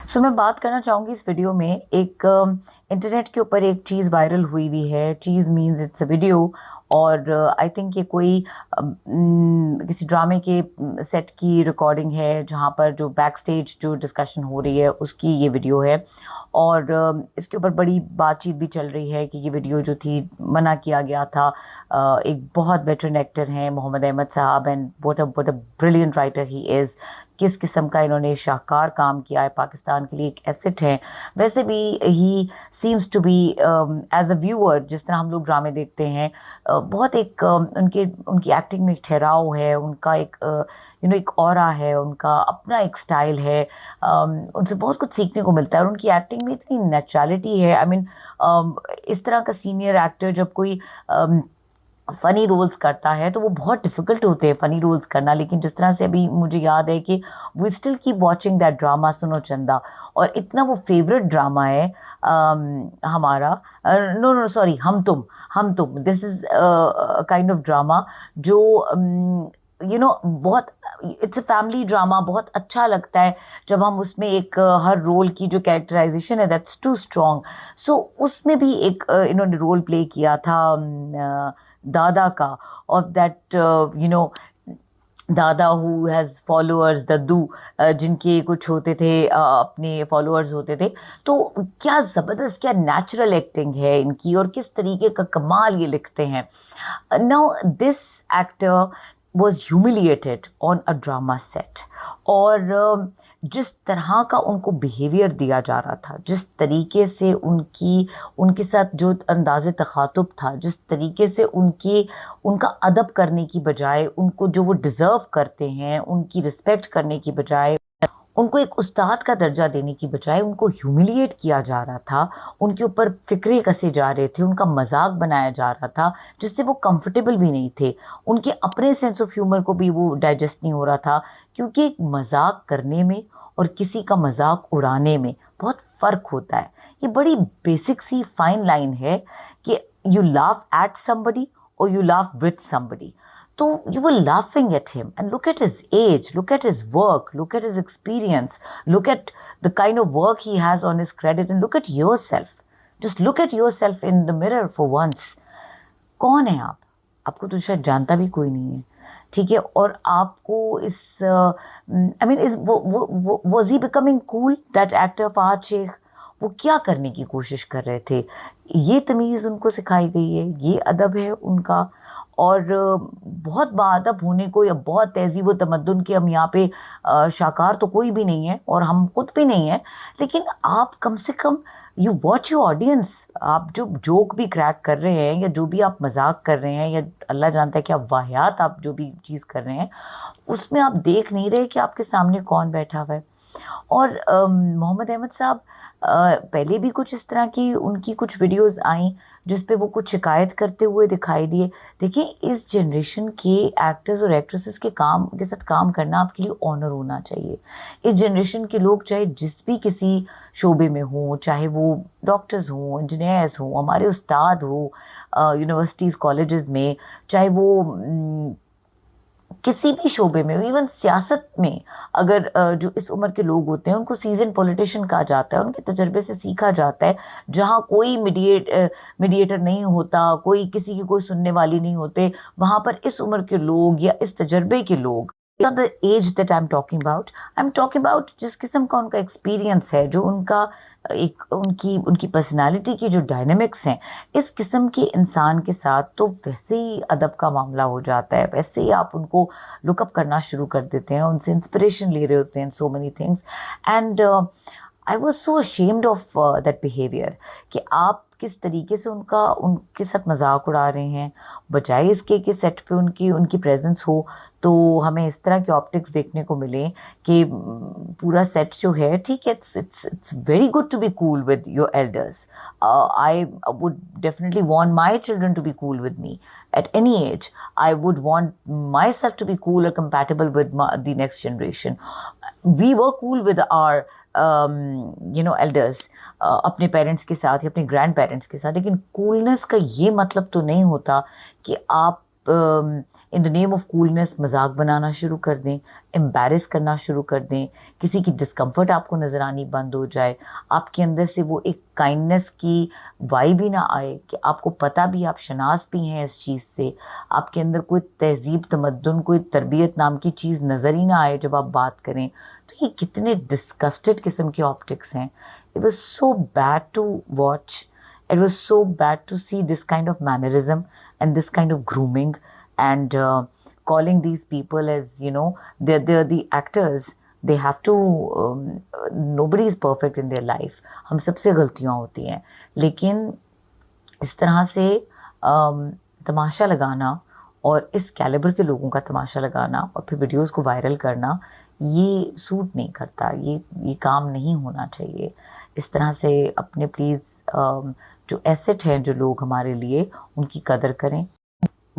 सो मैं बात करना चाहूँगी इस वीडियो में एक इंटरनेट के ऊपर एक चीज़ वायरल हुई हुई है। चीज़ मीन्स इट्स अ वीडियो। और आई थिंक ये कोई किसी ड्रामे के सेट की रिकॉर्डिंग है, जहाँ पर जो बैक स्टेज जो डिस्कशन हो रही है उसकी ये वीडियो है। और इसके ऊपर बड़ी बातचीत भी चल रही है कि ये वीडियो जो थी मना किया गया था। एक बहुत वेटरन एक्टर हैं मोहम्मद अहमद साहब, and what a brilliant writer he is. किस किस्म का इन्होंने शाहकार काम किया है, पाकिस्तान के लिए एक एसेट है। वैसे भी he seems to be as a viewer, जिस तरह हम लोग ड्रामे देखते हैं, बहुत एक उनके उनकी एक्टिंग में एक ठहराव है, उनका एक एक ऑरा है, उनका अपना एक स्टाइल है। उनसे बहुत कुछ सीखने को मिलता है, और उनकी एक्टिंग में इतनी नेचुरलिटी है। आई मीन इस तरह का सीनियर एक्टर जब कोई फनी रोल्स करता है तो वो बहुत डिफिकल्ट होते हैं फनी रोल्स करना। लेकिन जिस तरह से अभी मुझे याद है कि we still keep watching that drama Suno Chanda, और इतना वो फेवरेट ड्रामा है हमारा। नो नो सॉरी, हम तुम this is kind of drama जो बहुत इट्स अ फैमिली ड्रामा, बहुत अच्छा लगता है जब हम उसमें एक हर रोल की जो कैरेक्टराइजेशन है दैट्स टू स्ट्रॉन्ग। सो उसमें भी एक इन्होंने रोल प्ले किया था दादा का, ऑफ दैट दादा हु हैज़ फॉलोअर्स दद्दू, जिनके कुछ होते थे, अपने फॉलोअर्स होते थे। तो क्या ज़बरदस्त, क्या नेचुरल एक्टिंग है इनकी, और किस तरीके का कमाल ये लिखते हैं। Now this actor was humiliated on a drama set। और जिस तरह का उनको बिहेवियर दिया जा रहा था, जिस तरीके से उनके साथ जो अंदाज़े तखातुब था, जिस तरीके से उनका अदब करने की बजाय, उनको जो वो डिज़र्व करते हैं उनकी रिस्पेक्ट करने की बजाय, उनको एक उस्ताद का दर्जा देने की बजाय उनको ह्यूमिलिएट किया जा रहा था। उनके ऊपर फिक्रे कसे जा रहे थे, उनका मजाक बनाया जा रहा था, जिससे वो कंफर्टेबल भी नहीं थे। उनके अपने सेंस ऑफ ह्यूमर को भी वो डाइजेस्ट नहीं हो रहा था, क्योंकि एक मजाक करने में और किसी का मजाक उड़ाने में बहुत फ़र्क होता है। ये बड़ी बेसिक सी फाइन लाइन है कि यू लाफ एट समबडी और you laugh with somebody. So you were laughing at him, and look at his age, look at his work, look at his experience, look at the kind of work he has on his credit, and look at yourself. Just look at yourself in the mirror for once. कौन है आप? आपको तो शायद जानता भी कोई नहीं है, ठीक है? और आपको इस आई मीन इस वो was he becoming cool, that actor Fahad Sheikh? वो क्या करने की कोशिश कर रहे थे? ये तमीज़ उनको सिखाई गई है, ये अदब है उनका। और बहुत बाअदब होने को या बहुत तहज़ीब व तमद्दुन के हम यहाँ पे शाकार तो कोई भी नहीं है, और हम खुद भी नहीं है। लेकिन आप कम से कम यू वॉच योर ऑडियंस। आप जो जोक भी क्रैक कर रहे हैं, या जो भी आप मजाक कर रहे हैं, या अल्लाह जानता है कि आप वाहियात आप जो भी चीज़ कर रहे हैं, उसमें आप देख नहीं रहे कि आपके सामने कौन बैठा हुआ है। और मोहम्मद अहमद साहब, पहले भी कुछ इस तरह की उनकी कुछ वीडियोस आई जिस पे वो कुछ शिकायत करते हुए दिखाई दिए। देखिए, इस जनरेशन के एक्टर्स और एक्ट्रेसेस के साथ काम करना आपके लिए ऑनर होना चाहिए। इस जनरेशन के लोग चाहे जिस भी किसी शोबे में हों, चाहे वो डॉक्टर्स हों, इंजीनियर्स हों, हमारे उस्ताद हों यूनिवर्सिटीज़ कॉलेजेस में, चाहे वो किसी भी शोबे में, इवन सियासत में, अगर जो इस उम्र के लोग होते हैं उनको सीजन पॉलिटिशियन कहा जाता है, उनके तजर्बे से सीखा जाता है। जहाँ कोई मीडिएटर नहीं होता, कोई किसी की कोई सुनने वाली नहीं होते, वहाँ पर इस उम्र के लोग या इस तजर्बे के लोग, the age that I am talking about जिस किस्म का उनका एक्सपीरियंस है, जो उनका एक उनकी उनकी पर्सनालिटी की जो डायनेमिक्स हैं, इस किस्म के इंसान के साथ तो वैसे ही अदब का मामला हो जाता है। वैसे ही आप उनको लुकअप करना शुरू कर देते हैं, उनसे इंस्पिरेशन ले रहे होते हैं, so many things. And I was so ashamed of that behaviour, कि आप किस तरीके से उनके साथ मजाक उड़ा रहे हैं, बजाय इसके कि सेट पे उनकी उनकी प्रेजेंस हो तो हमें इस तरह के ऑप्टिक्स देखने को मिले कि पूरा सेट जो है, ठीक है, it's very good to be cool with your elders. I would definitely want my children to be cool with me at any age. I would want myself to be cool or compatible with the next generation. We were cool with our elders, अपने parents के साथ या अपने grand parents के साथ। लेकिन coolness का ये मतलब तो नहीं होता कि आप in the name of coolness मजाक बनाना शुरू कर दें, एम्बैरेस करना शुरू कर दें, किसी की डिस्कम्फर्ट आपको नज़र आनी बंद हो जाए, आपके अंदर से वो एक काइंडनेस की वाइब ही ना आए कि आपको पता भी, आप शनास भी हैं इस चीज़ से, आपके अंदर कोई तहजीब तमद्दुन, कोई तरबियत नाम की चीज़ नज़र ही ना आए जब आप बात करें, तो ये कितने डिस्कस्टेड किस्म के ऑप्टिक्स हैं। It was so bad to watch, it was so bad to see this kind of mannerism and this kind of grooming, and calling these people as, you know, they're the actors. They have to nobody is perfect in their life. हम सबसे गलतियां होती हैं, लेकिन इस तरह से तमाशा लगाना और इस कैलिबर के लोगों का तमाशा लगाना और फिर वीडियोस को वायरल करना, ये सूट नहीं करता, ये काम नहीं होना चाहिए। इस तरह से अपने प्लीज़ जो एसेट हैं जो लोग हमारे लिए, उनकी कदर करें।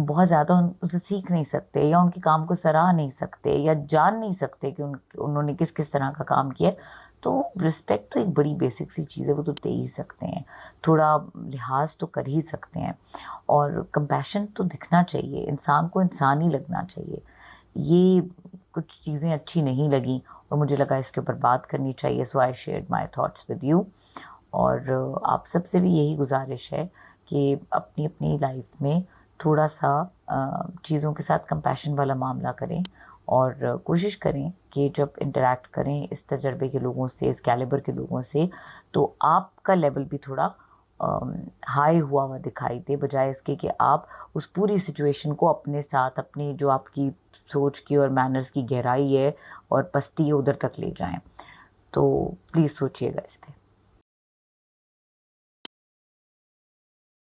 बहुत ज़्यादा उनसे सीख नहीं सकते या उनके काम को सराह नहीं सकते या जान नहीं सकते कि उन्होंने किस किस तरह का काम किया है, तो रिस्पेक्ट तो एक बड़ी बेसिक सी चीज़ है, वो तो दे ही सकते हैं, थोड़ा लिहाज तो कर ही सकते हैं, और कंपैशन तो दिखना चाहिए, इंसान को इंसान ही लगना चाहिए। ये कुछ चीज़ें अच्छी नहीं लगी और मुझे लगा इसके ऊपर बात करनी चाहिए, so I shared my thoughts with you. और आप सबसे भी यही गुजारिश है कि अपनी अपनी लाइफ में थोड़ा सा चीज़ों के साथ कंपैशन वाला मामला करें, और कोशिश करें कि जब इंटरेक्ट करें इस तजर्बे के लोगों से, इस कैलिबर के लोगों से, तो आपका लेवल भी थोड़ा हाई हुआ हुआ दिखाई दे, बजाय इसके कि आप उस पूरी सिचुएशन को अपने साथ, अपनी जो आपकी सोच की और मैनर्स की गहराई है और पस्ती है, उधर तक ले जाएं। तो प्लीज़ सोचिएगा इस पर।